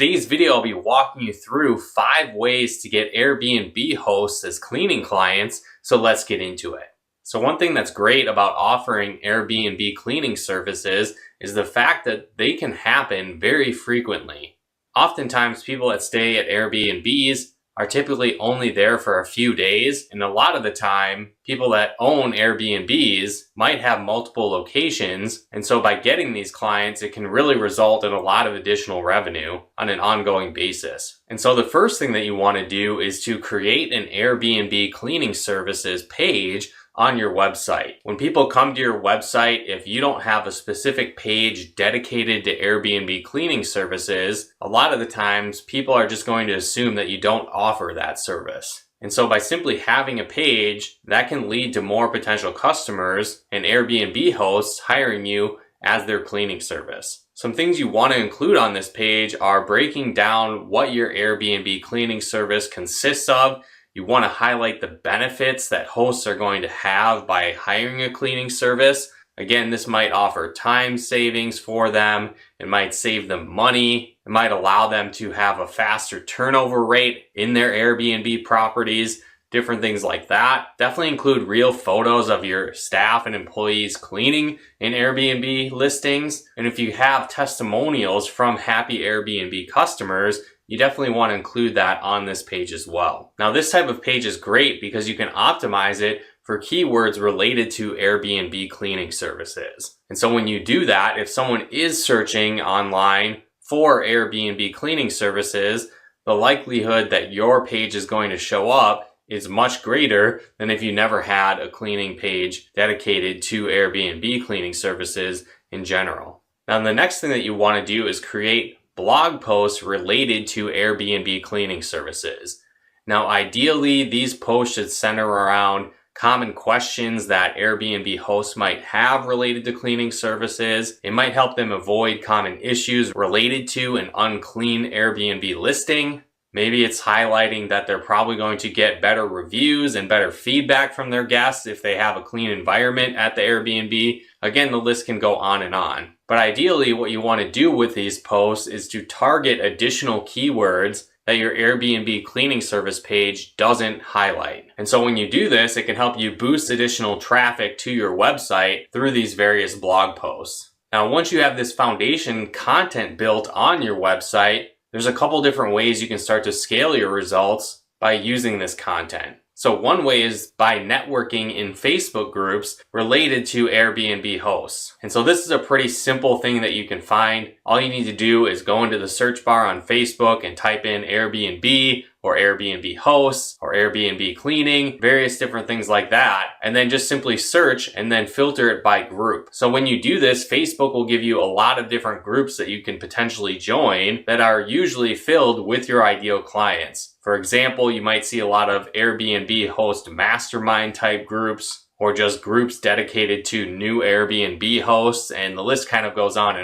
today's video, I'll be walking you through 5 ways to get Airbnb hosts as cleaning clients, so let's get into it. So one thing that's great about offering Airbnb cleaning services is the fact that they can happen very frequently. Oftentimes, people that stay at Airbnbs are typically only there for a few days, and a lot of the time, people that own Airbnbs might have multiple locations, and so by getting these clients, it can really result in a lot of additional revenue on an ongoing basis. And so the first thing that you want to do is to create an Airbnb cleaning services page on your website. When people come to your website, if you don't have a specific page dedicated to Airbnb cleaning services, a lot of the times people are just going to assume that you don't offer that service. And so by simply having a page, that can lead to more potential customers and Airbnb hosts hiring you as their cleaning service. Some things you want to include on this page are breaking down what your Airbnb cleaning service consists of. You want to highlight the benefits that hosts are going to have by hiring a cleaning service. Again, this might offer time savings for them. It might save them money. It might allow them to have a faster turnover rate in their Airbnb properties, different things like that. Definitely include real photos of your staff and employees cleaning in Airbnb listings. And if you have testimonials from happy Airbnb customers, you definitely want to include that on this page as well. Now, this type of page is great because you can optimize it for keywords related to Airbnb cleaning services. And so when you do that, if someone is searching online for Airbnb cleaning services, the likelihood that your page is going to show up is much greater than if you never had a cleaning page dedicated to Airbnb cleaning services in general. Now, the next thing that you want to do is create blog posts related to Airbnb cleaning services. Now, ideally, these posts should center around common questions that Airbnb hosts might have related to cleaning services. It might help them avoid common issues related to an unclean Airbnb listing. Maybe it's highlighting that they're probably going to get better reviews and better feedback from their guests if they have a clean environment at the Airbnb. Again, the list can go on and on. But ideally, what you want to do with these posts is to target additional keywords that your Airbnb cleaning service page doesn't highlight. And so when you do this, it can help you boost additional traffic to your website through these various blog posts. Now, once you have this foundation content built on your website, there's a couple different ways you can start to scale your results by using this content. So one way is by networking in Facebook groups related to Airbnb hosts. And so this is a pretty simple thing that you can find. All you need to do is go into the search bar on Facebook and type in Airbnb or Airbnb hosts or Airbnb cleaning, various different things like that, and then just simply search and then filter it by group. So when you do this, Facebook will give you a lot of different groups that you can potentially join that are usually filled with your ideal clients. For example, you might see a lot of Airbnb host mastermind type groups, or just groups dedicated to new Airbnb hosts, and the list kind of goes on.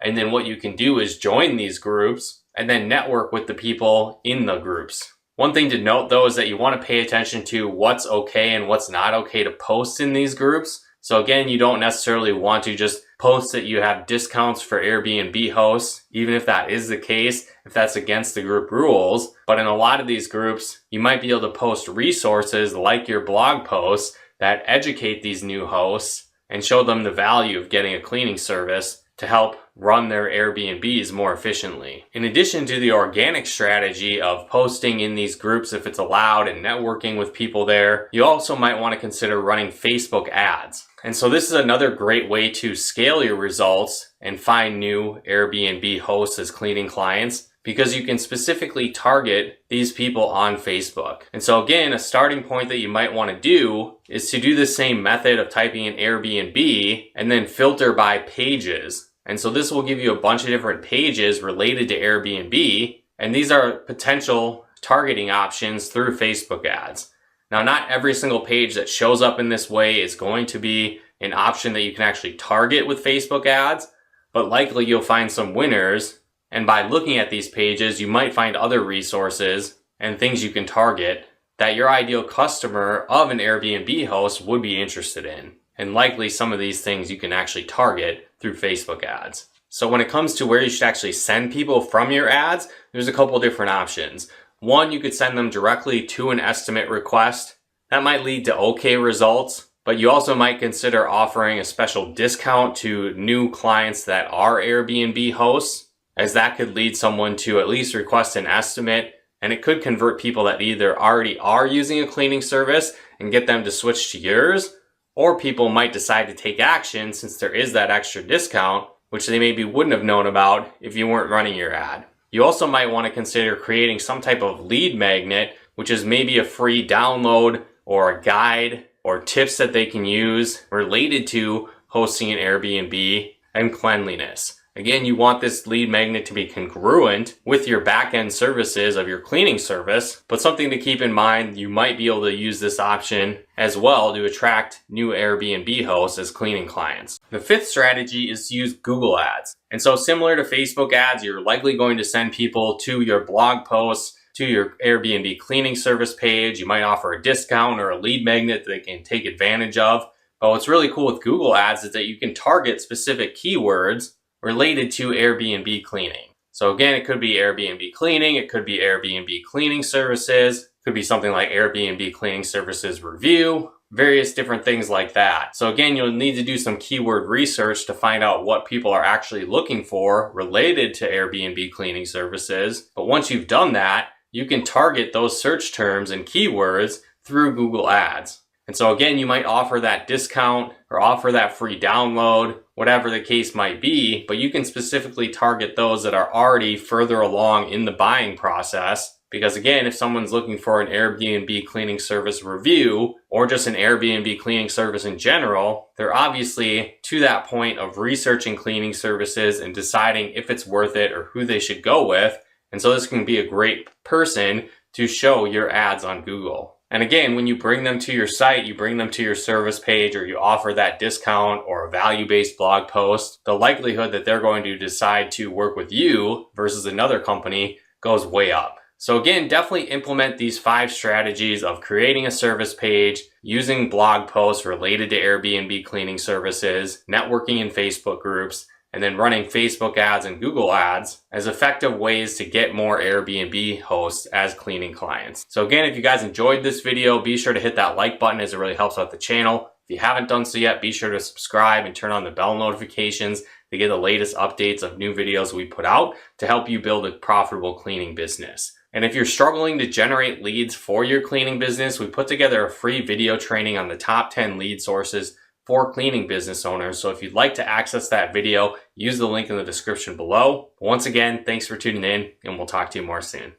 And then what you can do is join these groups and then network with the people in the groups. One thing to note though is that you want to pay attention to what's okay and what's not okay to post in these groups. So again, you don't necessarily want to just post that you have discounts for Airbnb hosts, even if that is the case, if that's against the group rules. But in a lot of these groups, you might be able to post resources like your blog posts that educate these new hosts and show them the value of getting a cleaning service to help run their Airbnbs more efficiently. In addition to the organic strategy of posting in these groups if it's allowed and networking with people there, you also might want to consider running Facebook ads. And so this is another great way to scale your results and find new Airbnb hosts as cleaning clients, because you can specifically target these people on Facebook. And so again, a starting point that you might want to do is to do the same method of typing in Airbnb and then filter by pages. And so this will give you a bunch of different pages related to Airbnb, and these are potential targeting options through Facebook ads. Now, not every single page that shows up in this way is going to be an option that you can actually target with Facebook ads, but likely you'll find some winners. And by looking at these pages, you might find other resources and things you can target that your ideal customer of an Airbnb host would be interested in. And likely some of these things you can actually target through Facebook ads. So when it comes to where you should actually send people from your ads, there's a couple different options. One, you could send them directly to an estimate request. That might lead to okay results, but you also might consider offering a special discount to new clients that are Airbnb hosts, as that could lead someone to at least request an estimate, and it could convert people that either already are using a cleaning service and get them to switch to yours, or people might decide to take action since there is that extra discount, which they maybe wouldn't have known about if you weren't running your ad. You also might want to consider creating some type of lead magnet, which is maybe a free download or a guide or tips that they can use related to hosting an Airbnb and cleanliness. Again, you want this lead magnet to be congruent with your back-end services of your cleaning service, but something to keep in mind, you might be able to use this option as well to attract new Airbnb hosts as cleaning clients. The fifth strategy is to use Google Ads. And so similar to Facebook ads, you're likely going to send people to your blog posts, to your Airbnb cleaning service page. You might offer a discount or a lead magnet that they can take advantage of. But what's really cool with Google Ads is that you can target specific keywords related to Airbnb cleaning. So again, it could be Airbnb cleaning, it could be Airbnb cleaning services, it could be something like Airbnb cleaning services review, various different things like that. So again, you'll need to do some keyword research to find out what people are actually looking for related to Airbnb cleaning services. But once you've done that, you can target those search terms and keywords through Google Ads. And so again, you might offer that discount or offer that free download, whatever the case might be, but you can specifically target those that are already further along in the buying process. Because again, if someone's looking for an Airbnb cleaning service review or just an Airbnb cleaning service in general, they're obviously to that point of researching cleaning services and deciding if it's worth it or who they should go with. And so this can be a great person to show your ads on Google. And again, when you bring them to your site, you bring them to your service page, or you offer that discount or a value-based blog post, the likelihood that they're going to decide to work with you versus another company goes way up. So again, definitely implement these 5 strategies of creating a service page, using blog posts related to Airbnb cleaning services, networking in Facebook groups, and then running Facebook ads and Google ads as effective ways to get more Airbnb hosts as cleaning clients. So again, if you guys enjoyed this video, be sure to hit that like button as it really helps out the channel. If you haven't done so yet, be sure to subscribe and turn on the bell notifications to get the latest updates of new videos we put out to help you build a profitable cleaning business. And if you're struggling to generate leads for your cleaning business, we put together a free video training on the top 10 lead sources for cleaning business owners. So if you'd like to access that video, use the link in the description below. Once again, thanks for tuning in, and we'll talk to you more soon.